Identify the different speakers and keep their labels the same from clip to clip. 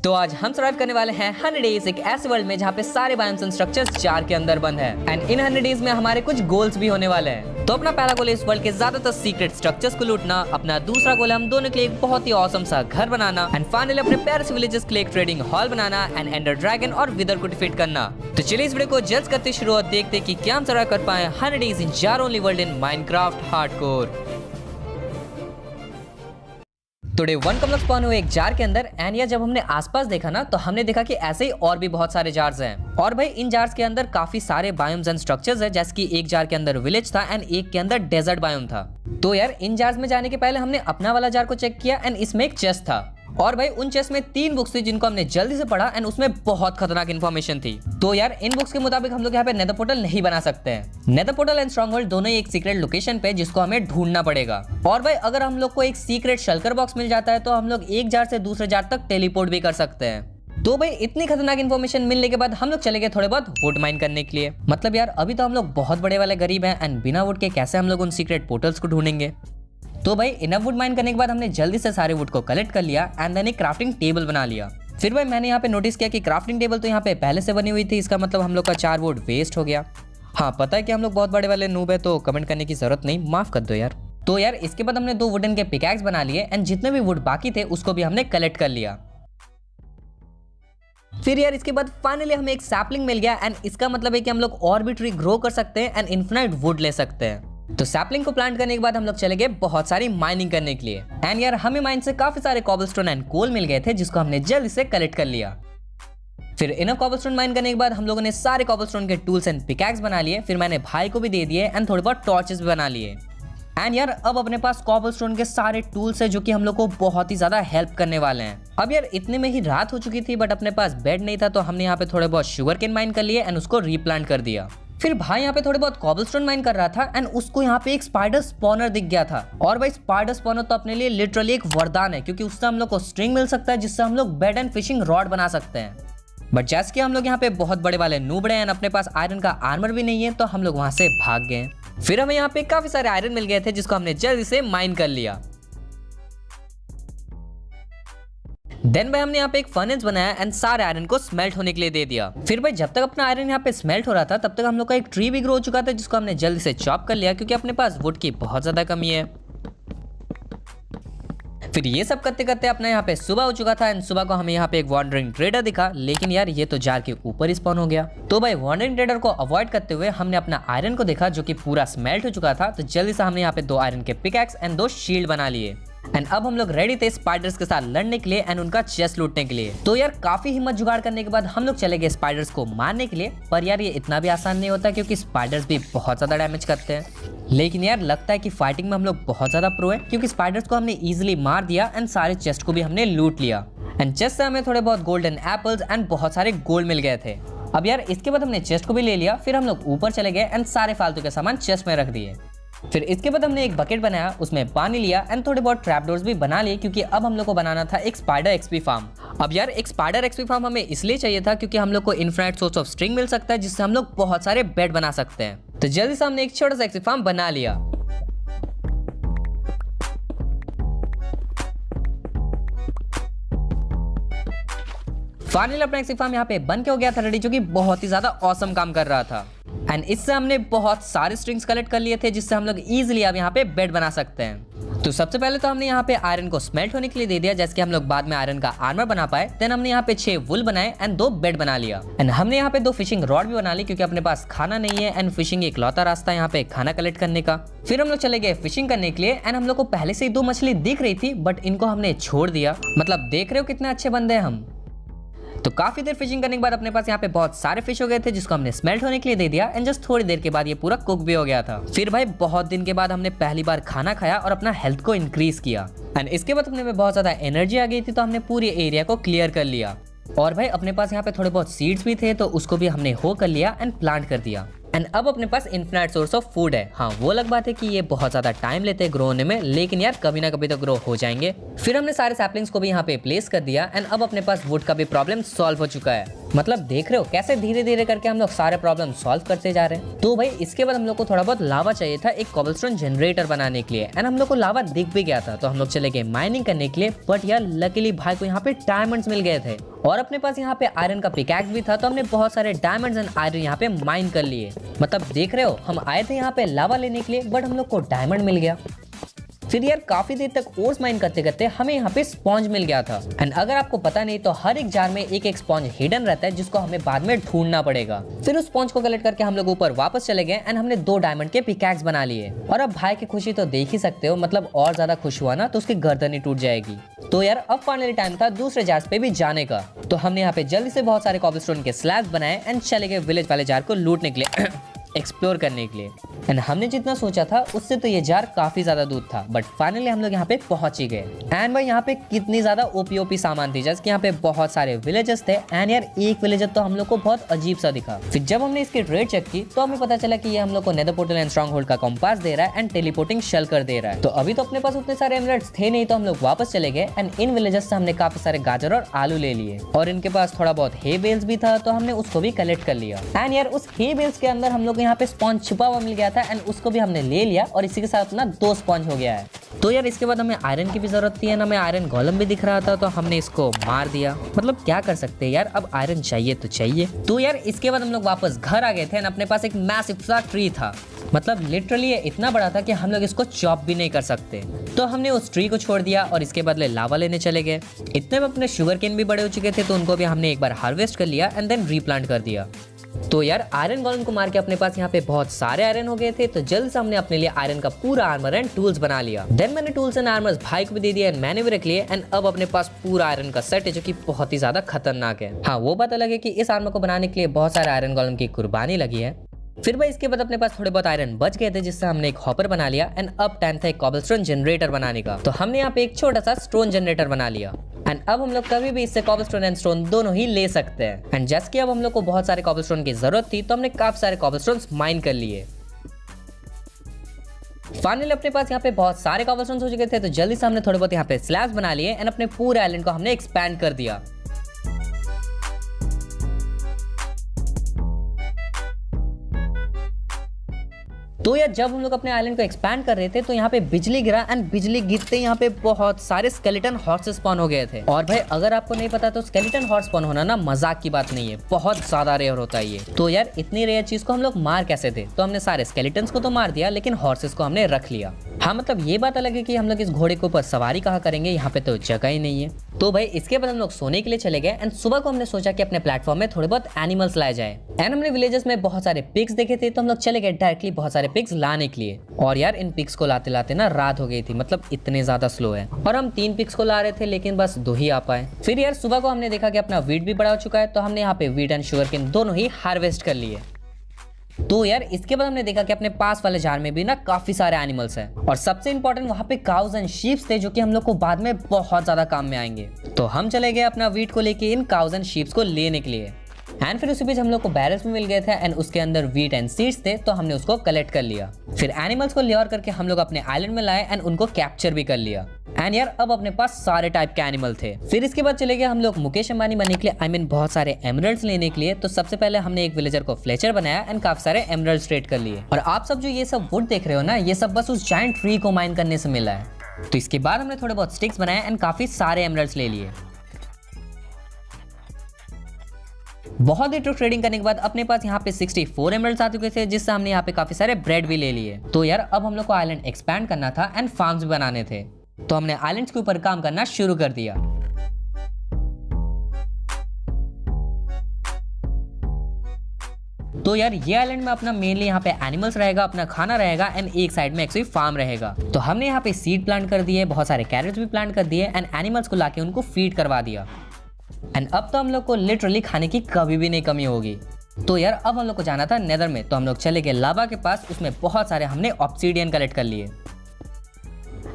Speaker 1: तो आज हम सर्वाइव करने वाले हैं 100 डेज एक ऐसे वर्ल्ड में जहाँ पे सारे बायोम्स एंड स्ट्रक्चर्स जार के अंदर बंद है एंड इन 100 डेज में हमारे कुछ गोल्स भी होने वाले हैं। तो अपना पहला गोल है इस वर्ल्ड के ज्यादातर सीक्रेट स्ट्रक्चर्स को लूटना। अपना दूसरा गोल है हम दोनों के लिए एक बहुत ही ऑसम सा घर बनाना एंड फाइनली अपने पेरिस विलेजेस के लिए एक ट्रेडिंग हॉल बनाना एंड एंडर ड्रैगन और विदर को डिफीट करना। तो चलिए इस वीडियो को जल्द करते शुरू और देखते कि क्या हम सर्वाइव कर पाए 100 days in jar only world in Minecraft hardcore. तो डे 1 कब स्पॉन हुए एक जार के अंदर एंड या जब हमने आसपास देखा ना तो हमने देखा कि ऐसे ही और भी बहुत सारे जार्स हैं और भाई इन जार्स के अंदर काफी सारे बायोम्स एंड स्ट्रक्चर्स है, जैसे कि एक जार के अंदर विलेज था एंड एक के अंदर डेजर्ट बायोम था। तो यार इन जार्स में जाने के पहले हमने अपना वाला जार को चेक किया एंड इसमें एक चेस्ट था और भाई उन चेस्ट में 3 बुक्स थी जिनको हमने जल्दी से पढ़ा एंड उसमें बहुत खतरनाक इन्फॉर्मेशन थी। तो यार इन बुक्स के मुताबिक हम लोग यहाँ पे नेदर पोर्टल नहीं बना सकते हैं। नेदर पोर्टल एंड स्ट्रॉन्गहोल्ड दोनों ही एक सीक्रेट लोकेशन पे जिसको हमें ढूंढना पड़ेगा। और भाई अगर हम लोग को एक सीक्रेट शल्कर बॉक्स मिल जाता है तो हम लोग एक जार से दूसरे जार तक टेलीपोर्ट भी कर सकते हैं। तो भाई इतनी खतरनाक इन्फॉर्मेशन मिलने के बाद हम लोग चले गए थोड़े बहुत वुड माइन करने के लिए। मतलब यार अभी तो हम लोग बहुत बड़े वाले गरीब हैं एंड बिना वुड के कैसे हम लोग उन सीक्रेट पोर्टल्स को ढूंढेंगे। तो भाई इनफ वुड माइन करने के बाद हमने जल्दी से सारे वुड को कलेक्ट कर लिया एंड देन एक क्राफ्टिंग टेबल बना लिया। फिर भाई मैंने यहाँ पे नोटिस किया कि क्राफ्टिंग टेबल तो यहाँ पे पहले से बनी हुई थी, इसका मतलब हम लोग का 4 वुड वेस्ट हो गया। हाँ पता है कि हम लोग बहुत बड़े वाले नूब है तो कमेंट करने की जरूरत नहीं, माफ कर दो यार। तो यार इसके बाद हमने 2 वुडन के पिकैक्स बना लिए एंड जितने भी वुड बाकी थे उसको भी हमने कलेक्ट कर लिया। फिर यार इसके बाद फाइनली हमें एक सैपलिंग मिल गया एंड इसका मतलब है कि हम लोग और भी ट्री ग्रो कर सकते हैं एंड इन्फिनाइट वुड ले सकते हैं। तो सैपलिंग को प्लांट करने के बाद हम लोग चले गए बहुत सारी माइनिंग करने के लिए एंड यार हमें माइन से काफी सारे कॉबलस्टोन एंड कोल मिल गए थे जिसको हमने जल्दी से कलेक्ट कर लिया। फिर इनफ कॉबलस्टोन माइन करने के बाद हम लोगों ने सारे कॉबलस्टोन के टूल्स एंड पिकैक्स बना लिए। फिर मैंने भाई को भी दे दिए एंड थोड़े बहुत टॉर्चेस भी बना लिए एंड यार अब अपने पास कॉबलस्टोन के सारे टूल्स है जो कि हम लोग को बहुत ही ज्यादा हेल्प करने वाले हैं। अब यार इतने में ही रात हो चुकी थी बट अपने पास बेड नहीं था तो हमने यहाँ पे थोड़े बहुत शुगर केन माइन कर लिए एंड उसको रीप्लांट कर दिया। फिर भाई यहाँ पे थोड़े बहुत कॉबलस्टोन माइन कर रहा था एंड उसको यहाँ पे एक स्पाइडर स्पॉनर दिख गया था। और भाई स्पाइडर स्पॉनर तो अपने लिए लिटरली एक वरदान है क्योंकि उससे हम लोग को स्ट्रिंग मिल सकता है जिससे हम लोग बेड एंड फिशिंग रॉड बना सकते हैं। बट जैसे कि हम लोग यहाँ पे बहुत बड़े वाले नूबड़े हैं, अपने पास आयरन का आर्मर भी नहीं है तो हम लोग वहां से भाग गए। फिर हमें यहाँ पे काफी सारे आयरन मिल गए थे जिसको हमने जल्दी से माइन कर लिया। देन भाई हमने यहाँ पे एक फर्नेस बनाया एंड सारे आयरन को स्मेल्ट होने के लिए दे दिया। फिर भाई जब तक अपना आयरन यहाँ पे स्मेल्ट हो रहा था तब तक हम लोग का एक ट्री भी ग्रो हो चुका था जिसको हमने जल्दी से चॉप कर लिया क्योंकि अपने पास वुड की बहुत ज्यादा कमी है। फिर ये सब करते करते अपना यहाँ पे सुबह हो चुका था एंड सुबह को हमें यहाँ पे एक वॉन्डरिंग ट्रेडर दिखा, लेकिन यार ये तो जार के ऊपर ही स्पॉन हो गया। तो भाई वॉन्डरिंग ट्रेडर को अवॉइड करते हुए हमने अपना आयरन को देखा जो कि पूरा स्मेल्ट हो चुका था। तो जल्दी से हमने यहाँ पे 2 आयरन के पिकैक्स एंड 2 शील्ड बना लिए एंड अब हम लोग रेडी थे स्पाइडर्स के साथ लड़ने के लिए एंड उनका चेस्ट लूटने के लिए। तो यार काफी हिम्मत जुगाड़ करने के बाद हम लोग चले गए स्पाइडर्स को मारने के लिए। पर यार ये इतना भी आसान नहीं होता क्योंकि स्पाइडर्स भी बहुत ज्यादा डैमेज करते हैं। लेकिन यार लगता है कि फाइटिंग में हम लोग बहुत ज्यादा प्रो है क्योंकि स्पाइडर्स को हमने इजीली मार दिया एंड सारे चेस्ट को भी हमने लूट लिया एंड चेस्ट से हमें थोड़े बहुत गोल्डन एप्पल्स एंड बहुत सारे गोल्ड मिल गए थे। अब यार इसके बाद हमने चेस्ट को भी ले लिया। फिर हम लोग ऊपर चले गए एंड सारे फालतू के सामान चेस्ट में रख दिए। फिर इसके बाद हमने एक बकेट बनाया, उसमें पानी लिया एंड थोड़े बहुत ट्रैप डोर्स भी बना लिए क्योंकि अब हम लोग को बनाना था एक स्पाइडर एक्सपी फार्म। अब यार एक स्पाइडर एक्सपी फार्म हमें इसलिए चाहिए था क्योंकि हम लोग को इनफिनिट सोर्स ऑफ स्ट्रिंग मिल सकता है जिससे हम लोग बहुत सारे बेड बना सकते हैं। तो जल्दी से हमने एक छोटा सा एक्सपी फार्म बना लिया। फाइनली अपना एक्सपी फार्म यहाँ पे बन के हो गया था रेडी, जो कि बहुत ही ज्यादा ऑसम काम कर रहा था एंड इससे हमने बहुत सारे स्ट्रिंग्स कलेक्ट कर लिए थे जिससे हम लोग इजीली अब यहाँ पे बेड बना सकते हैं। तो सबसे पहले तो हमने यहाँ पे आयरन को स्मेल्ट होने के लिए दे दिया जैसे कि हम लोग बाद में आयरन का आर्मर बना पाए। देन हमने यहाँ पे 6 वुल बनाए एंड 2 बेड बना लिया एंड हमने यहाँ पे 2 फिशिंग रॉड भी बना ली क्योंकि अपने पास खाना नहीं है एंड फिशिंग एक लौता रास्ता यहाँ पे खाना कलेक्ट करने का। फिर हम लोग चले गए फिशिंग करने के लिए एंड हम लोग को पहले से ही 2 मछली दिख रही थी बट इनको हमने छोड़ दिया। मतलब देख रहे हो कितने अच्छे बंदे हैं हम। तो काफी देर फिशिंग करने के बाद अपने पास यहाँ पे बहुत सारे फिश हो गए थे जिसको हमने स्मेल्ट होने के लिए दे दिया एंड जस्ट थोड़ी देर के बाद ये पूरा कुक भी हो गया था। फिर भाई बहुत दिन के बाद हमने पहली बार खाना खाया और अपना हेल्थ को इंक्रीज किया एंड इसके बाद अपने में बहुत ज्यादा एनर्जी आ गई थी तो हमने पूरे एरिया को क्लियर कर लिया। और भाई अपने पास यहाँ पे थोड़े बहुत सीड्स भी थे तो उसको भी हमने हो कर लिया एंड प्लांट कर दिया एंड अब अपने पास इन्फिनिट सोर्स ऑफ फूड है। हाँ वो अलग बात है कि ये बहुत ज्यादा टाइम लेते हैं ग्रो होने में, लेकिन यार कभी ना कभी तो ग्रो हो जाएंगे। फिर हमने सारे सैपलिंग्स को भी यहाँ पे प्लेस कर दिया एंड अब अपने पास वुड का भी प्रॉब्लम सॉल्व हो चुका है मतलब देख रहे हो कैसे धीरे धीरे करके हम लोग सारे प्रॉब्लम सॉल्व करते जा रहे हैं। तो भाई इसके बाद हम लोग को थोड़ा बहुत लावा चाहिए था एक कॉबलस्टोन जनरेटर बनाने के लिए, एंड हम लोग को लावा दिख भी गया था। तो हम लोग चले गए माइनिंग करने के लिए, बट यार लकीली भाई को यहाँ पे डायमंड्स मिल गए थे और अपने पास यहाँ पे आयरन का पिकैक्स भी था। तो हमने बहुत सारे डायमंड्स एंड आयरन यहाँ पे माइन कर लिए। मतलब देख रहे हो हम आए थे यहाँ पे लावा लेने के लिए, बट हम लोग को डायमंड मिल गया। फिर यार काफी देर तक ओर्स माइन करते करते हमें यहाँ पे स्पॉन्ज मिल गया था। एंड अगर आपको पता नहीं तो हर एक जार में एक एक स्पॉन्ज हिडन रहता है जिसको हमें बाद में ढूंढना पड़ेगा। फिर उस स्पॉन्ज को कलेक्ट करके हम लोग ऊपर वापस चले गए एंड हमने 2 डायमंड के पिकैक्स बना लिए। और अब भाई की खुशी तो देख ही सकते हो, मतलब और ज्यादा खुश हुआ ना तो उसकी गर्दन ही टूट जाएगी। तो यार अब फाइनली टाइम था दूसरे जार्स पे भी जाने का। तो हमने यहाँ पे जल्दी से बहुत सारे कॉबलस्टोन के स्लैब्स बनाए एंड चले गए विलेज वाले जार को लूटने के लिए एक्सप्लोर करने के लिए। एंड हमने जितना सोचा था उससे तो ये जार काफी ज्यादा दूर था, बट फाइनली हम लोग यहाँ पे पहुंच ही गए। एंड भाई यहाँ पे कितनी ज्यादा ओपी सामान थी, जैसे कि यहाँ पे बहुत सारे विलेजेस थे। एंड यार एक विलेजर तो हम लोग को बहुत अजीब सा दिखा। फिर जब हमने इसकी ट्रेड चेक की तो हमें पता चला कि ये हम लोग को Nether portal and stronghold का कंपास दे रहा है एंड टेलीपोर्टिंग शेल कर दे रहा है। तो अभी तो अपने पास उतने सारे एमराल्ड्स थे नहीं, तो हम लोग वापस चले गए एंड इन विलेजेस से हमने काफी सारे गाजर और आलू ले लिए। और इनके पास थोड़ा बहुत हे बेल्स भी था, तो हमने उसको भी कलेक्ट कर लिया। एंड यार उस हे बेल्स के अंदर हम लोग यहाँ पे स्पॉन्ज छुपा हुआ मिल गया था एंड उसको भी हमने ले लिया और इसी के साथ अपना 2 स्पॉन्ज हो गया है। तो यार इसके बाद हमें आयरन की भी जरूरत थी ना, हमें आयरन गोलम भी दिख रहा था, तो हमने इसको मार दिया। मतलब क्या कर सकते हैं यार, अब आयरन चाहिए तो चाहिए। तो यार इसके बाद हम लोग वापस घर आ गए थे, अपने पास एक मैसिव सा ट्री था। मतलब लिटरली ये इतना बड़ा था कि हम लोग इसको चॉप भी नहीं कर सकते। तो हमने उस ट्री को छोड़ दिया और इसके बदले लावा लेने चले गए। इतने में अपने शुगर केन भी बड़े हो चुके थे, तो उनको भी हमने एक बार हार्वेस्ट कर लिया एंड देन रीप्लांट कर दिया। तो यार आयरन गोलम को मार के अपने पास यहाँ पे बहुत सारे आयरन हो गए थे। तो जल्द से हमने अपने लिए आयरन का पूरा आर्मर एंड टूल्स बना लिया। देन मैंने टूल्स एंड आर्मर्स भाई को भी दे दिया एंड मैंने भी रख लिए। एंड अब अपने पास पूरा आयरन का सेट है जो कि बहुत ही ज्यादा खतरनाक है। हाँ वो बात अलग है कि इस आर्मर को बनाने के लिए बहुत सारे आयरन गोलम की कुर्बानी लगी है। फिर भाई इसके बाद अपने पास थोड़े बहुत आयरन बच गए थे, जिससे हमने एक हॉपर बना लिया। एंड अब टाइम था एक कॉबलस्टोन जनरेटर बनाने का। तो हमने यहाँ पे एक छोटा सा स्टोन जनरेटर बना लिया एंड अब हम लोग कभी भी इससे कॉबलस्टोन एंड स्टोन दोनों ही ले सकते हैं। एंड जैसे कि अब हम लोग को बहुत सारे कॉबलस्टोन की जरूरत थी, तो हमने काफी सारे कॉबलस्टोन माइन कर लिए। फाइनली अपने पास यहाँ पे बहुत सारे कॉबलस्टोन हो चुके थे, तो जल्दी से हमने थोड़े बहुत यहाँ पे स्लैब्स बना लिए एंड अपने पूरे आइलैंड को हमने एक्सपैंड कर दिया। तो यार जब हम लोग अपने आइलैंड को एक्सपैंड कर रहे थे, तो यहाँ पे बिजली गिरा एंड बिजली गिरते यहाँ पे बहुत सारे स्केलेटन हॉर्सेस स्पॉन हो गए थे। और भाई अगर आपको नहीं पता तो स्केलेटन हॉर्स स्पॉन होना ना मजाक की बात नहीं है, बहुत ज्यादा रेयर होता है ये। तो यार इतनी रेयर चीज को हम लोग मार कैसे थे? तो हमने सारे स्केलेटन्स को तो मार दिया, लेकिन हॉर्सेस को हमने रख लिया। हाँ मतलब ये बात अलग है कि हम लोग इस घोड़े के ऊपर सवारी कहाँ करेंगे, यहाँ पे तो जगह ही नहीं है। तो भाई इसके बाद हम लोग सोने के लिए चले गए एंड सुबह को हमने सोचा कि अपने प्लेटफॉर्म में थोड़े बहुत एनिमल्स लाए जाए। एंड हमने विलेजेस में बहुत सारे पिग्स देखे थे, तो हम लोग चले गए डायरेक्टली बहुत सारे पिग्स लाने के लिए। और यार इन पिग्स को लाते लाते ना रात हो गई थी, मतलब इतने ज्यादा स्लो है। और हम 3 पिग्स को ला रहे थे, लेकिन बस 2 ही आ पाए। फिर यार सुबह को हमने देखा कि अपना वीट भी बड़ा हो चुका है, तो हमने यहाँ पे वीट एंड शुगर केन दोनों ही हार्वेस्ट कर लिए। तो यार इसके बाद हमने देखा कि अपने पास वाले जार में भी ना काफी सारे एनिमल्स हैं, और सबसे इंपॉर्टेंट वहां पे काउज एंड शीप्स थे, जो कि हम लोग को बाद में बहुत ज्यादा काम में आएंगे। तो हम चले गए अपना वीट को लेके इन काउज एंड शीप्स को लेने के लिए। एंड फिर उसी बीच हम लोग को बैरल्स भी मिल गए थे एंड उसके अंदर वीट एंड सीड्स थे, तो हमने उसको कलेक्ट कर लिया। फिर एनिमल्स को लेयर करके हम लोग अपने आइलैंड में लाए एंड उनको कैप्चर भी कर लिया। एंड यार अब अपने पास सारे टाइप के एनिमल थे। फिर इसके बाद चले गए हम लोग मुकेश अंबानी बनने के लिए, बहुत सारे एमरल्ड्स लेने के लिए। तो सबसे पहले हमने एक विलेजर को फ्लेचर बनाया एंड काफी सारे एमरल्ड्स ट्रेड कर लिए। और आप सब जो ये सब वुड देख रहे हो ना, ये सब बस उस जायंट ट्री को माइन करने से मिला है। तो इसके बाद हमने थोड़े बहुत स्टिक्स बनाए एंड काफी सारे एमरल्ड्स ले लिए। बहुत देर तक ट्रेडिंग करने के बाद अपने पास यहाँ पे 64 एमरल्ड्स आ चुके थे, जिससे हमने यहाँ पे काफी सारे ब्रेड भी ले लिए। तो यार अब हम लोग को आइलैंड एक्सपैंड करना था एंड फार्म्स भी बनाने थे, तो हमने आइलैंड्स के ऊपर काम करना शुरू कर दिया। तो यार ये आइलैंड में अपना मेनली यहाँ पे एनिमल्स रहेगा, अपना खाना रहेगा एंड एक साइड में एक्चुअली फार्म रहेगा। तो हमने यहाँ पे सीड प्लांट कर दिए, बहुत सारे कैरेट्स भी प्लांट कर दिए एंड एनिमल्स को लाके उनको फीड करवा दिया। एंड अब तो हम लोग को लिटरली खाने की कभी भी नहीं कमी होगी। तो यार अब हम लोग को जाना था नेदर में, तो हम लोग चले गए लावा के पास। उसमें बहुत सारे हमने ऑब्सीडियन कलेक्ट कर लिए।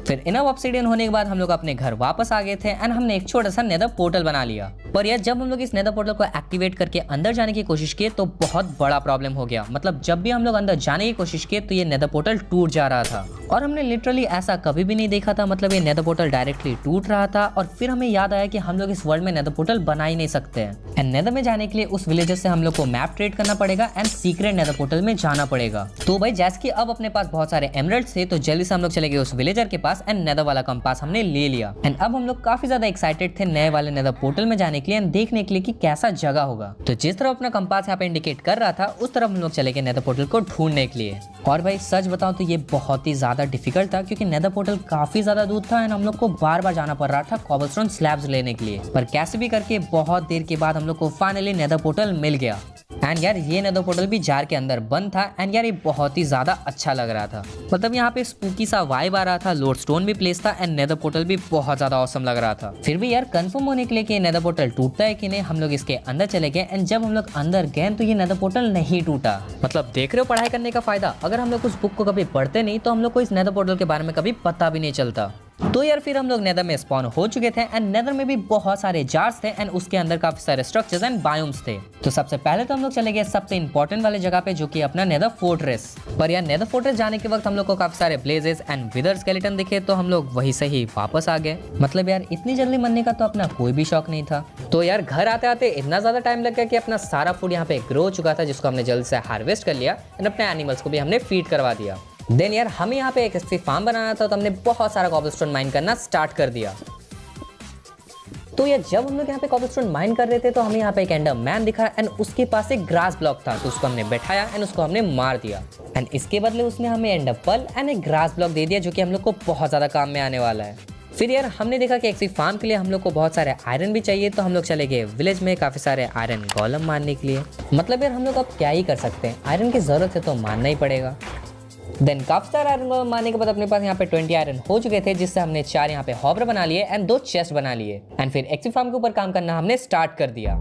Speaker 1: फिर इनफ ऑब्सीडियन होने के बाद हम लोग अपने घर वापस आ गए थे एंड हमने एक छोटा सा नेदर पोर्टल बना लिया। पर यार जब हम लोग इस नेदर पोर्टल को एक्टिवेट करके अंदर जाने की कोशिश किए तो बहुत बड़ा प्रॉब्लम हो गया। मतलब जब भी हम लोग अंदर जाने की कोशिश किए तो ये नेदर पोर्टल टूट जा रहा था और हमने लिटरली ऐसा कभी भी नहीं देखा था। मतलब ये नेदर पोर्टल डायरेक्टली टूट रहा था और फिर हमें याद आया कि हम लोग इस वर्ल्ड में नेदर पोर्टल बना ही नहीं सकते हैं। एंड नेदर में जाने के लिए उस विलेजर से हम लोग को मैप ट्रेड करना पड़ेगा एंड सीक्रेट नेदर पोर्टल में जाना पड़ेगा। तो भाई जैसे कि अब अपने पास बहुत सारे एमरल्ड्स थे तो जल्दी से हम लोग चले गए उस विलेजर के पास एंड नेदर वाला कंपास हमने ले लिया। एंड अब हम लोग काफी ज्यादा एक्साइटेड थे नए वाले नेदर पोर्टल में जाने के लिए एंड देखने के लिए कि कैसा जगह होगा। तो जिस तरफ अपना कंपास यहाँ पे इंडिकेट कर रहा था उस तरफ हम लोग चले गए नेदर पोर्टल को ढूंढने के लिए। और भाई सच बताऊं तो ये बहुत ही ज्यादा डिफिकल्ट था क्योंकि नेदर पोर्टल काफी ज्यादा दूर था एंड हम लोग को बार बार जाना पड़ रहा था कॉबलस्टोन स्लैब्स लेने के लिए। पर कैसे भी करके बहुत देर के बाद हम लोग को फाइनली नेदर पोर्टल मिल गया। एंड यार ये नेदर पोर्टल भी जार के अंदर बंद था एंड यार ये बहुत ही ज्यादा अच्छा लग रहा था। मतलब यहाँ पे स्पूकी सा वाइब आ रहा था, लोड स्टोन भी प्लेस था एंड नेदर पोर्टल भी बहुत ज्यादा ऑसम लग रहा था। फिर भी यार कंफर्म होने के लिए कि नेदर पोर्टल टूटता है कि नहीं हम लोग इसके अंदर चले गए एंड जब हम लोग अंदर गए तो ये नेदर पोर्टल नहीं टूटा। मतलब देख रहे हो पढ़ाई करने का फायदा। अगर हम लोग उस बुक को कभी पढ़ते नहीं तो हम लोग को इस नेदर पोर्टल के बारे में कभी पता भी नहीं चलता। तो यार फिर हम लोग नेदर में स्पॉन हो चुके थे एंड नेदर में भी बहुत सारे जार्स थे एंड उसके अंदर काफी सारे स्ट्रक्चर्स एंड बायोम्स थे। तो सबसे पहले तो हम लोग चले गए सबसे इंपॉर्टेंट वाले जगह पे जो कि अपना नेदर फोर्ट्रेस। पर यार नेदर फोर्ट्रेस जाने के वक्त हम लोग को काफी सारे ब्लेजेस एंड विदर स्केलेटन दिखे तो हम लोग वही से ही वापस आ गए। मतलब यार इतनी जल्दी मरने का तो अपना कोई भी शौक नहीं था। तो यार घर आते आते इतना ज्यादा टाइम लग गया कि अपना सारा फूड यहाँ पे ग्रो हो चुका था जिसको हमने जल्दी से हार्वेस्ट कर लिया एंड अपने एनिमल्स को भी हमने फीड करवा दिया। देन यार हमें यहाँ पे एक स्पेसिफिक फार्म बनाना था तो हमने बहुत सारा कॉबलस्टोन माइन करना स्टार्ट कर दिया। तो यार जब हम लोग यहाँ पे कॉबलस्टोन माइन कर रहे थे तो हमें यहाँ पे एक एंडर मैन दिखा एंड उसके पास एक ग्रास ब्लॉक था तो उसको हमने बैठाया एंड उसको हमने मार दिया एंड इसके बदले उसने हमें एंडर पर्ल एंड एक ग्रास ब्लॉक दे दिया जो कि हम लोग को बहुत ज्यादा काम में आने वाला है। फिर यार हमने देखा कि एक फार्म के लिए हम लोग को बहुत सारे आयरन भी चाहिए तो हम लोग चले गए विलेज में काफी सारे आयरन गोलम मारने के लिए। मतलब यार हम लोग अब क्या ही कर सकते हैं, आयरन की जरूरत है तो मानना ही पड़ेगा। देन काफी सारे आयरन मारने के बाद अपने पास यहाँ पे 20 आयरन हो चुके थे जिससे हमने 4 यहाँ पे हॉबर बना लिए एंड 2 चेस्ट बना लिए एंड फिर एक्सी फार्म के ऊपर काम करना हमने स्टार्ट कर दिया।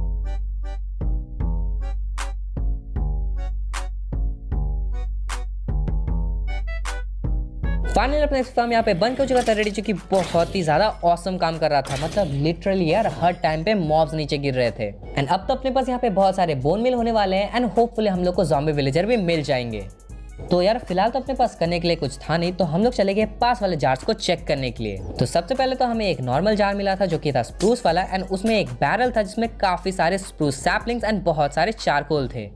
Speaker 1: फाइनली अपना फार्म यहाँ पे बंद हो चुका था रेडी, जो कि बहुत ही ज्यादा ऑसम काम कर रहा था। मतलब लिटरली यार हर टाइम पे मॉब्स नीचे गिर रहे थे एंड अब तो अपने पास यहाँ पे बहुत सारे बोन मिल होने वाले हैं एंड होपफुली हम लोग को ज़ॉम्बी विलेजर भी मिल जाएंगे। तो यार फिलहाल तो अपने पास करने के लिए कुछ था नहीं तो हम लोग चले गए पास वाले जार्स को चेक करने के लिए। तो सबसे पहले तो हमें एक नॉर्मल जार मिला था जो कि था स्प्रूस वाला एंड उसमें एक बैरल था जिसमें काफी सारे स्प्रूस सैपलिंग्स एंड बहुत सारे चारकोल थे।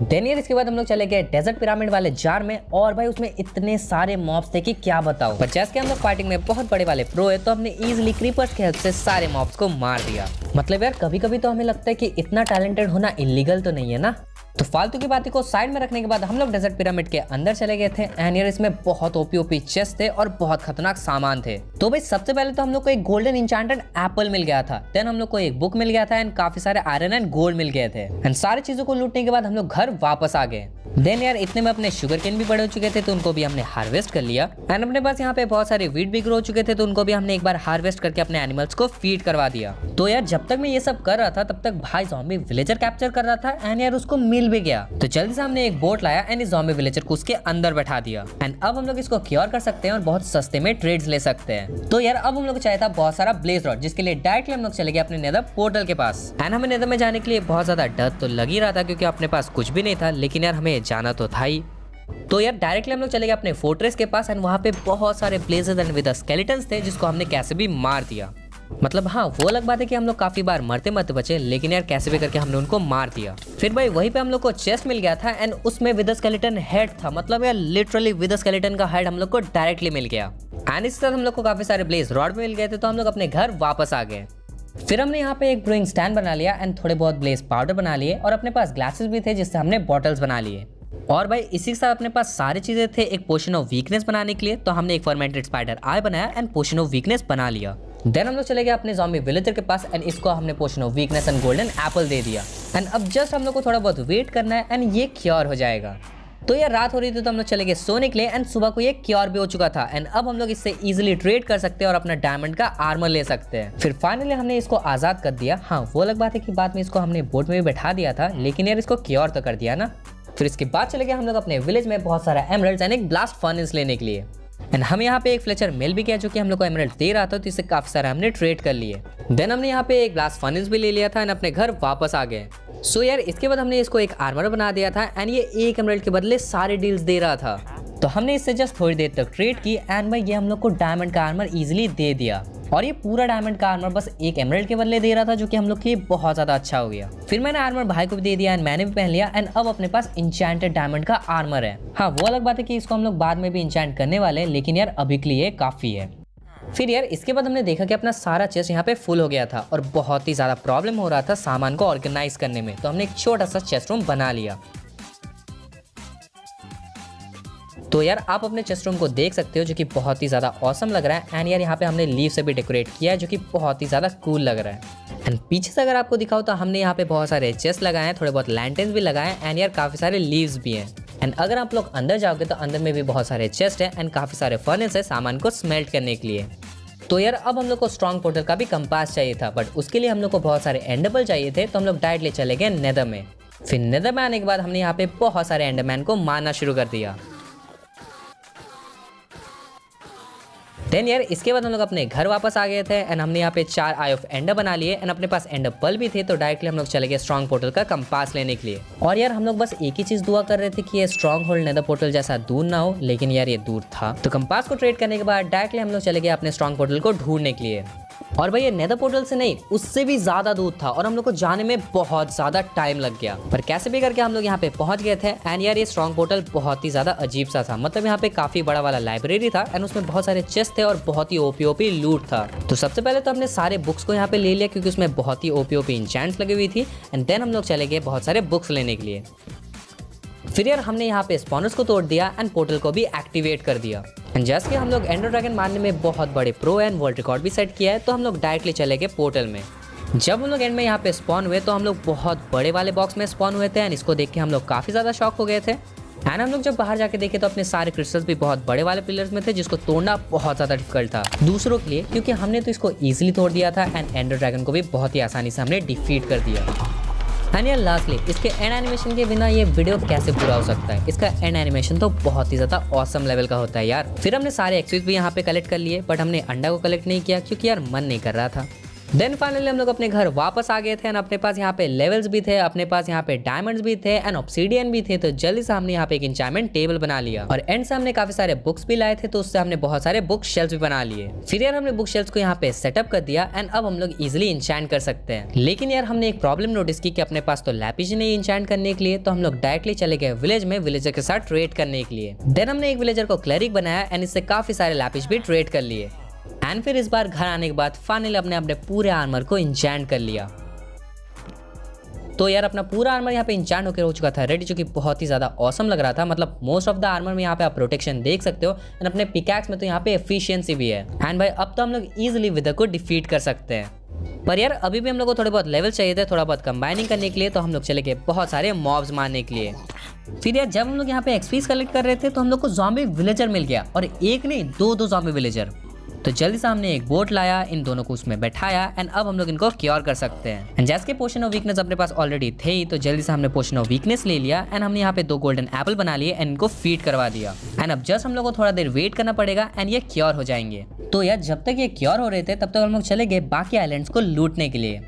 Speaker 1: देन यार इसके बाद हम लोग चले गए डेजर्ट पिरामिड वाले जार में और भाई उसमें इतने सारे मॉब्स थे कि क्या बताओ। पर जैसे कि हम लोग फाइटिंग में बहुत बड़े वाले प्रो है तो हमने इजीली क्रीपर्स की हेल्प से सारे मॉब्स को मार दिया। मतलब यार कभी कभी तो हमें लगता है कि इतना टैलेंटेड होना इलीगल तो नहीं है ना। तो फालतू की बातें को साइड में रखने के बाद हम लोग डेजर्ट पिरामिड के अंदर चले गए थे एंड यार इसमें बहुत ओपी चेस्ट थे और बहुत खतरनाक सामान थे। तो भाई सबसे पहले तो हम लोग को एक गोल्डन इंचांटेड एप्पल मिल गया था, देन हम लोग को एक बुक मिल गया था एंड काफी सारे आयरन एंड गोल्ड मिल गए थे एंड सारी चीजों को लूटने के बाद हम लोग घर वापस आ गए। देन यार इतने में अपने शुगर केन भी बड़े हो चुके थे तो उनको भी हमने हार्वेस्ट कर लिया एंड अपने पास यहाँ पे बहुत सारे वीट भी ग्रो हो चुके थे तो उनको भी हमने एक बार हार्वेस्ट करके अपने एनिमल्स को फीड करवा दिया। तो यार जब तक मैं ये सब कर रहा था तब तक भाई ज़ॉम्बी विलेजर कैप्चर कर रहा था एंड यार उसको मिल भी गया। तो जल्दी से हमने एक बोट लाया एंड इस ज़ॉम्बी विलेजर को उसके अंदर बैठा दिया एंड अब हम लोग इसको क्योर कर सकते हैं और बहुत सस्ते में ट्रेड्स ले सकते हैं। तो यार अब हम लोग चाहिए था बहुत सारा ब्लेज रॉड जिसके लिए डायरेक्टली हम लोग चले गए अपने नेदर पोर्टल के पास एंड हमें नेदर में जाने के लिए बहुत ज्यादा डर तो लग ही रहा था क्योंकि अपने पास कुछ भी नहीं था, लेकिन यार हमें जाना तो था ही। तो यार डायरेक्टली हम लोग चले गए अपने फोर्ट्रेस के पास एंड वहाँ पे बहुत सारे ब्लेजेस एंड विद स्केलेटन्स थे जिसको हमने कैसे भी मार दिया। मतलब हाँ वो अलग बात है कि हम लोग काफी बार मरते मरते बचे, लेकिन यार कैसे भी करके हमने उनको मार दिया। फिर भाई वहीं पे हम लोग को चेस्ट मिल गया था एंड उसमें विद स्केलेटन हेड था। मतलब यार लिटरली विद स्केलेटन का हेड हम लोग को डायरेक्टली मिल गया एंड इसके साथ हम लोग को काफी सारे ब्लेज रॉड मिल गए थे तो हम लोग अपने घर वापस आ गए। फिर हमने यहाँ पे एक ब्रूइंग स्टैंड बना लिया एंड थोड़े बहुत ब्लेज पाउडर बना लिए और अपने पास ग्लासेस भी थे जिससे हमने बॉटल्स बना लिए। और भाई इसी के साथ अपने पास सारी चीजें थे एक पोशन ऑफ वीकनेस बनाने के लिए, तो हमने एक फर्मेंटेड स्पाइडर आई बनाया एंड पोशन ऑफ वीकनेस बना लिया। देन हम लोग चले गए अपने ज़ॉम्बी विलेजर के पास एंड इसको हमने potion of weakness and golden apple दे दिया एंड अब जस्ट हम लोग को थोड़ा बहुत वेट करना है एंड ये क्योर हो जाएगा। तो यार रात हो रही थी तो हम लोग चले गए सोने के लिए एंड सुबह को ये क्योर भी हो चुका था एंड अब हम लोग इससे इजीली ट्रेड कर सकते हैं और अपना डायमंड का आर्मर ले सकते हैं। फिर फाइनली हमने इसको आजाद कर दिया। हाँ वो अलग बात है कि बाद में इसको हमने बोट में भी बैठा दिया था, लेकिन यार इसको क्योर तो कर दिया ना। फिर इसके बाद चले गए हम लोग अपने विलेज में बहुत सारा एमरल्ड्स एंड एक ब्लास्ट फर्नेस लेने के लिए एंड हम यहाँ पे एक फ्लेचर मिल भी किया जो कि हम लोग को एमराल्ड दे रहा था, तो इससे काफी सारा हमने ट्रेड कर लिए। देन हमने यहाँ पे एक ब्लास्ट फर्नेस भी ले लिया था एंड अपने घर वापस आ गए। सो यार इसके बाद हमने इसको एक आर्मर बना दिया था एंड ये एक एमराल्ड के बदले सारे डील्स दे रहा था, तो हमने इससे जस्ट थोड़ी देर तक ट्रेड की एंड भाई ये हम लोग को डायमंड का आर्मर इजीली दे दिया। और ये पूरा डायमंड का आर्मर बस एक एमराल्ड के बदले दे रहा था, जो कि हम लोग के लिए बहुत ज्यादा अच्छा हो गया। फिर मैंने आर्मर भाई को भी दे दिया एंड मैंने भी पहन लिया एंड अब अपने पास इंचेंटेड डायमंड का आर्मर है। हाँ वो अलग बात है कि इसको हम लोग बाद में भी इंचेंट करने वाले हैं, लेकिन यार अभी के लिए काफी है। फिर यार इसके बाद हमने देखा कि अपना सारा चेस्ट यहाँ पे फुल हो गया था और बहुत ही ज्यादा प्रॉब्लम हो रहा था सामान को ऑर्गेनाइज करने में, तो हमने एक छोटा सा चेस्ट रूम बना लिया। तो यार आप अपने चेस्ट रूम को देख सकते हो जो कि बहुत ही ज़्यादा ऑसम लग रहा है एंड यार यहाँ पे हमने लीव से भी डेकोरेट किया है जो कि बहुत ही ज़्यादा कूल लग रहा है। एंड पीछे से अगर आपको दिखाओ तो हमने यहाँ पे बहुत सारे चेस्ट लगाए हैं, थोड़े बहुत लैंटर्न्स भी लगाए हैं एंड यार काफ़ी सारे लीव्स भी हैं। एंड अगर आप लोग अंदर जाओगे तो अंदर में भी बहुत सारे चेस्ट है एंड काफ़ी सारे फर्नेस है सामान को स्मेल्ट करने के लिए। तो यार अब हम लोग को स्ट्रॉन्ग पोर्टल का भी कंपास चाहिए था, बट उसके लिए हम लोग को बहुत सारे एंडरपर्ल चाहिए थे, तो हम लोग डायरेक्टली चले गए नेदर में। फिर नेदर में आने के बाद हमने यहाँ पे बहुत सारे एंडरमैन को मारना शुरू कर दिया। देन यार इसके बाद हम लोग अपने घर वापस आ गए थे एंड हमने यहाँ पे 4 आई ऑफ एंडर बना लिए एंड अपने पास एंडर पर्ल भी थे, तो डायरेक्टली हम लोग चले गए स्ट्रॉन्ग पोर्टल का कंपास लेने के लिए। और यार हम लोग बस एक ही चीज दुआ कर रहे थे कि ये स्ट्रॉन्ग होल्ड नेदर पोर्टल जैसा दूर ना हो, लेकिन यार ये दूर था। तो कंपास को ट्रेड करने के बाद डायरेक्टली हम लोग चले गए अपने स्ट्रॉन्ग पोर्टल को ढूंढने के लिए। और भाई ये नेदर पोर्टल से नहीं उससे भी ज्यादा दूर था और हम लोग को जाने में बहुत ज्यादा टाइम लग गया, पर कैसे भी करके हम लोग यहाँ पे पहुंच गए थे। एंड यार ये स्ट्रॉन्ग पोर्टल बहुत ही ज्यादा अजीब सा था, मतलब यहाँ पे काफी बड़ा वाला लाइब्रेरी था एंड उसमें बहुत सारे चेस्ट थे और बहुत ही ओपी लूट था। तो सबसे पहले तो हमने सारे बुक्स को यहाँ पे ले लिया क्योंकि उसमें बहुत ही ओपी इंचेंट्स लगी हुई थी एंड देन हम लोग चले गए बहुत सारे बुक्स लेने के लिए। फिर यार हमने यहाँ पे स्पॉनर्स को तोड़ दिया एंड पोर्टल को भी एक्टिवेट कर दिया। एंड जैसे कि हम लोग एंडर ड्रैगन मारने में बहुत बड़े प्रो एंड वर्ल्ड रिकॉर्ड भी सेट किया है, तो हम लोग डायरेक्टली चले गए पोर्टल में। जब हम लोग एंड में यहाँ पे स्पॉन हुए तो हम लोग बहुत बड़े वाले बॉक्स में स्पॉन हुए थे एंड इसको देख के हम लोग काफी ज्यादा शॉक हो गए थे। एंड हम लोग जब बाहर जाके देखे तो अपने सारे क्रिस्टल्स भी बहुत बड़े वाले पिलर्स में थे, जिसको तोड़ना बहुत ज्यादा डिफिकल्ट था दूसरों के लिए, क्योंकि हमने तो इसको इजीली तोड़ दिया था एंड एंडर ड्रैगन को भी बहुत ही आसानी से हमने डिफीट कर दिया। एंड यार लास्टली इसके एंड एनिमेशन के बिना ये वीडियो कैसे पूरा हो सकता है। इसका एंड एनिमेशन तो बहुत ही ज्यादा ऑसम लेवल का होता है यार। फिर हमने सारे एक्सेस भी यहाँ पे कलेक्ट कर लिए, बट हमने अंडा को कलेक्ट नहीं किया क्योंकि यार मन नहीं कर रहा था। देन फाइनली हम लोग अपने घर वापस आ गए थे एंड अपने पास यहाँ पे लेवल्स भी थे, अपने पास यहाँ पे डायमंड्स भी थे एंड ऑब्सीडियन भी थे, तो जल्दी से हमने यहाँ पे एक इंचार्टमेंट टेबल बना लिया। और एंड से हमने काफी सारे बुक्स भी लाए थे, तो उससे हमने बहुत सारे बुक शेल्फ्स भी बना लिए। फिर यार हमने बुक शेल्फ्स को यहाँ पे सेटअप कर दिया एंड अब हम लोग इजिली इंचैंट कर सकते हैं। लेकिन यार हमने एक प्रॉब्लम नोटिस की कि अपने पास तो लैपिस नहीं इंचैंट करने के लिए, तो हम लोग डायरेक्टली चले गए विलेज में विलेजर के साथ ट्रेड करने के लिए। देन हमने एक विलेजर को क्लेरिक बनाया एंड इससे काफी सारे लैपिस भी ट्रेड कर लिए। एंड फिर इस बार घर आने के बाद फाइनली अपने पूरे आर्मर को इंचैंट कर लिया। तो यार अपना पूरा आर्मर यहाँ पे इंचैंट होकर हो चुका था रेडी, जो कि बहुत ही ज्यादा ऑसम लग रहा था। मतलब मोस्ट ऑफ द आर्मर में यहाँ पे आप प्रोटेक्शन देख सकते हो एंड अपने पिकैक्स में तो यहाँ पे एफिशिएंसी भी है। एंड भाई अब तो हम लोग इजिली विदर को डिफीट कर सकते हैं। पर यार अभी भी हम लोग को थोड़े बहुत लेवल चाहिए थे, थोड़ा बहुत कंबाइनिंग करने के लिए, तो हम लोग चले गए बहुत सारे मॉब्स मारने के लिए। फिर यार जब हम लोग यहाँ पे एक्सपीज कलेक्ट कर रहे थे तो हम लोग को ज़ॉम्बी विलेजर मिल गया, और एक नहीं दो ज़ॉम्बी विलेजर। तो जल्दी से हमने एक बोट लाया, इन दोनों को उसमें बैठाया एंड अब हम लोग इनको क्योर कर सकते हैं। एंड जैसे पोशन ऑफ वीकनेस अपने पास ऑलरेडी थे ही, तो जल्दी से हमने पोशन ऑफ वीकनेस ले लिया एंड हमने यहाँ पे 2 गोल्डन एप्पल बना लिए एंड इनको फीड करवा दिया। एंड अब जस्ट हम लोग को थोड़ा देर वेट करना पड़ेगा एंड ये क्योर हो जाएंगे। तो यार जब तक ये क्योर हो रहे थे तब तक हम लोग चले गए बाकी आइलैंड्स को लूटने के लिए।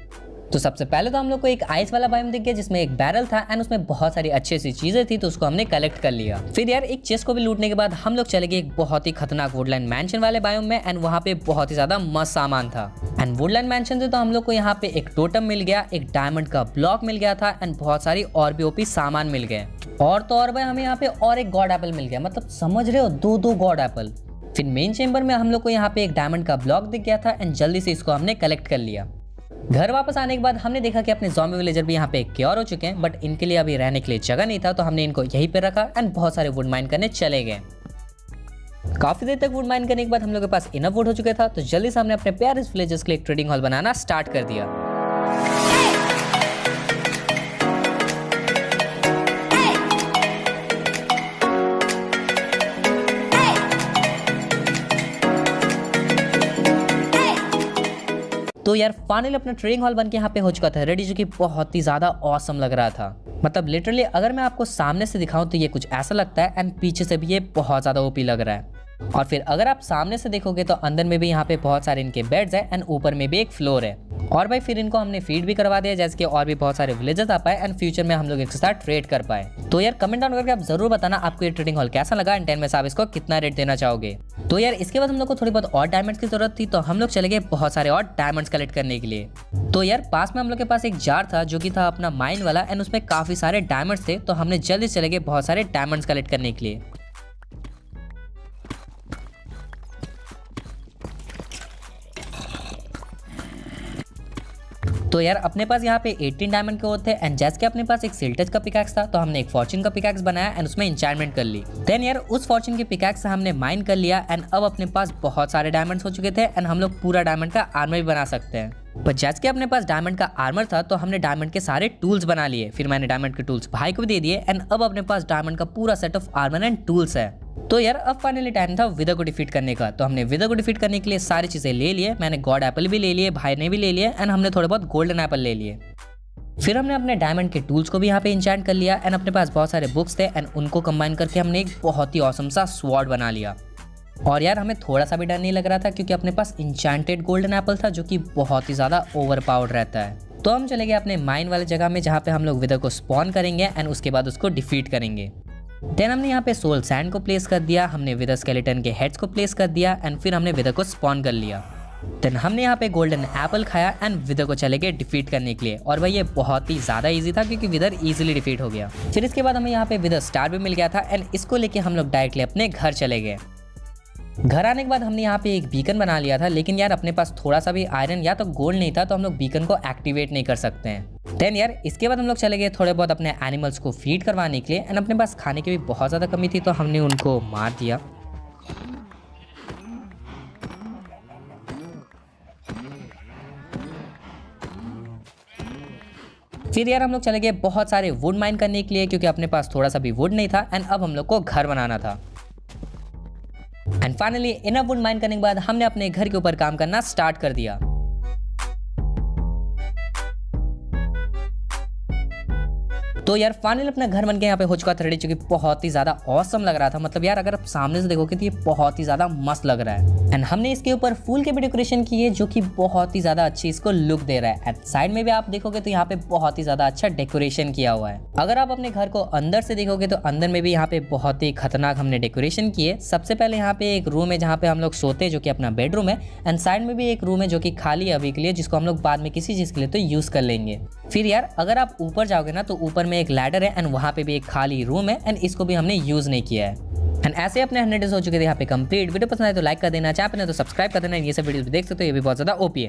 Speaker 1: तो सबसे पहले तो हम लोग को एक आइस वाला बायोम दिख गया जिसमें एक बैरल था एंड उसमें बहुत सारी अच्छी सी चीजें थी, तो उसको हमने कलेक्ट कर लिया। फिर यार एक चेस्ट को भी लूटने के बाद हम लोग चले गए एक बहुत ही खतरनाक वुडलैंड मैंशन वाले बायोम में एंड वहाँ पे बहुत ही ज्यादा मस्त सामान था। एंड वुडलैंड मैंशन से तो हम लोग को यहाँ पे एक टोटम मिल गया, एक डायमंड का ब्लॉक मिल गया था एंड बहुत सारी और भी ओपी सामान मिल गए। और तो और भाई हमें यहाँ पे और एक गॉड एप्पल मिल गया, मतलब समझ रहे हो 2 गॉड एप्पल। फिर मेन चेंबर में हम लोग को यहाँ पे एक डायमंड का ब्लॉक दिख गया था एंड जल्दी से इसको हमने कलेक्ट कर लिया। घर वापस आने के बाद हमने देखा कि अपने ज़ॉम्बी विलेजर भी यहाँ पे क्योर हो चुके हैं, बट इनके लिए अभी रहने के लिए जगह नहीं था, तो हमने इनको यहीं पे रखा एंड बहुत सारे वुड माइन करने चले गए। काफी देर तक वुड माइन करने के बाद हम लोग के पास इनफ वुड हो चुका था, तो जल्दी से हमने अपने प्यारे विलेजर्स के लिए एक ट्रेडिंग हॉल बनाना स्टार्ट कर दिया। तो यार फाइनली अपना ट्रेडिंग हॉल बन के यहाँ पे हो चुका था रेडी, जो कि बहुत ही ज्यादा ऑसम लग रहा था। मतलब लिटरली अगर मैं आपको सामने से दिखाऊं तो ये कुछ ऐसा लगता है एंड पीछे से भी ये बहुत ज्यादा ओपी लग रहा है। और फिर अगर आप सामने से देखोगे तो अंदर में भी यहाँ पे बहुत सारे इनके बेड्स है एंड ऊपर में भी एक फ्लोर है। और भाई फिर इनको हमने फीड भी करवा दिया जैसे कि और भी बहुत सारे विलेजेस आ पाए एंड फ्यूचर में हम लोग इसके साथ ट्रेड कर पाए। तो यार कमेंट डाउन करके आप जरूर बताना आपको ये ट्रेडिंग हॉल कैसा लगा एंड 10 में से आप इसको कितना रेट देना चाहोगे। तो यार इसके बाद हम लोग को थोड़ी बहुत और डायमंड्स की जरूरत थी तो हम लोग चले गए बहुत सारे और डायमंड्स कलेक्ट करने के लिए। तो यार पास में हम लोग के पास एक जार था जो कि था अपना माइन वाला एंड उसमें काफी सारे डायमंड्स थे, तो हमने जल्दी चले गए बहुत सारे डायमंड्स कलेक्ट करने के लिए। तो यार अपने पास यहाँ पे 18 डायमंड के वो थे एंड जैसे कि अपने पास एक सिल्टस का पिकैक्स था तो हमने एक फॉर्च्यून का पिकैक्स बनाया एंड उसमें इंचैंटमेंट कर ली। देन यार उस फॉर्च्यून के पिकैक्स से हमने माइन कर लिया एंड अब अपने पास बहुत सारे डायमंड्स हो चुके थे एंड हम लोग पूरा डायमंड का आर्मर भी बना सकते हैं। पर जैसे कि अपने पास डायमंड का आर्मर था तो हमने डायमंड के सारे टूल्स बना लिए, फिर मैंने डायमंड के टूल्स भाई को भी दे दिए एंड अब अपने पास डायमंड का पूरा set of armour and tools है। तो यार अब फाइनली टाइम था विदर को डिफीट करने का। तो हमने विदर को डिफीट करने के लिए सारी चीजें ले लिए, मैंने गॉड एप्पल भी ले लिए, भाई ने भी ले लिए एंड हमने थोड़े बहुत गोल्डन एप्पल ले लिए। फिर हमने अपने डायमंड के टूल्स को भी यहाँ पे इंचैंट कर लिया एंड अपने पास बहुत सारे बुक्स थे एंड उनको कंबाइन करके हमने एक बहुत ही ऑसम सा स्वॉर्ड बना लिया। और यार हमें थोड़ा सा भी डर नहीं लग रहा था क्योंकि अपने पास इंचैंटेड गोल्डन एप्पल था जो कि बहुत ही ज़्यादा ओवर पावर्ड रहता है। तो हम चले गए अपने माइन वाले जगह में जहाँ पे हम लोग विदर को स्पॉन करेंगे एंड उसके बाद उसको डिफीट करेंगे। देन हमने यहाँ पे सोल सैंड को प्लेस कर दिया, हमने विदर स्केलेटन के हेड्स को प्लेस कर दिया एंड फिर हमने विदर को स्पॉन कर लिया। देन हमने यहाँ पे गोल्डन एप्पल खाया एंड विदर को चले गए डिफीट करने के लिए। और भाई ये बहुत ही ज़्यादा इजी था क्योंकि विदर इजीली डिफीट हो गया। फिर इसके बाद हमें यहाँ पे विदर स्टार भी मिल गया था एंड इसको लेके हम लोग डायरेक्टली अपने घर चले गए। घर आने के बाद हमने यहाँ पे एक बीकन बना लिया था, लेकिन यार अपने पास थोड़ा सा भी आयरन या तो गोल्ड नहीं था तो हम लोग बीकन को एक्टिवेट नहीं कर सकते हैं। देन यार इसके बाद हम लोग चले गए थोड़े बहुत अपने एनिमल्स को फीड करवाने के लिए एंड अपने पास खाने की भी बहुत ज़्यादा कमी थी तो हमने उनको मार दिया। फिर यार हम लोग चले गए बहुत सारे वुड माइन करने के लिए क्योंकि अपने पास थोड़ा सा भी वुड नहीं था एंड अब हम लोग को घर बनाना था। And finally enough would mine करने के बाद हमने अपने घर के ऊपर काम करना स्टार्ट कर दिया। तो यार फाइनली अपना घर बनके यहाँ पे हो चुका था रेडी, जो कि बहुत ही ज्यादा ऑसम लग रहा था। मतलब यार अगर आप सामने से देखोगे तो ये बहुत ही ज्यादा मस्त लग रहा है एंड हमने इसके ऊपर फूल के भी डेकोरेशन की है जो कि बहुत ही ज्यादा अच्छी इसको लुक दे रहा है। एंड साइड में भी आप देखोगे तो यहाँ पे बहुत ही ज्यादा अच्छा डेकोरेशन किया हुआ है। अगर आप अपने घर को अंदर से देखोगे तो अंदर में भी यहाँ पे बहुत ही खतरनाक हमने डेकोरेशन की है। सबसे पहले यहाँ पे एक रूम है जहाँ पे हम लोग सोते हैं जो कि अपना बेडरूम है एंड साइड में भी एक रूम है जो कि खाली है अभी के लिए, जिसको हम लोग बाद में किसी चीज के लिए तो यूज कर लेंगे। फिर यार अगर आप ऊपर जाओगे ना तो ऊपर में एक लैडर है एंड वहाँ पे भी एक खाली रूम है एंड इसको भी हमने यूज नहीं किया है। एंड ऐसे अपने 100 डेज हो चुके थे यहाँ पे कंप्लीट। वीडियो पसंद आए तो लाइक कर देना, चाहे तो सब्सक्राइब कर देना। ये सब वीडियो भी देख सकते हो, ये भी बहुत ज्यादा ओपी है।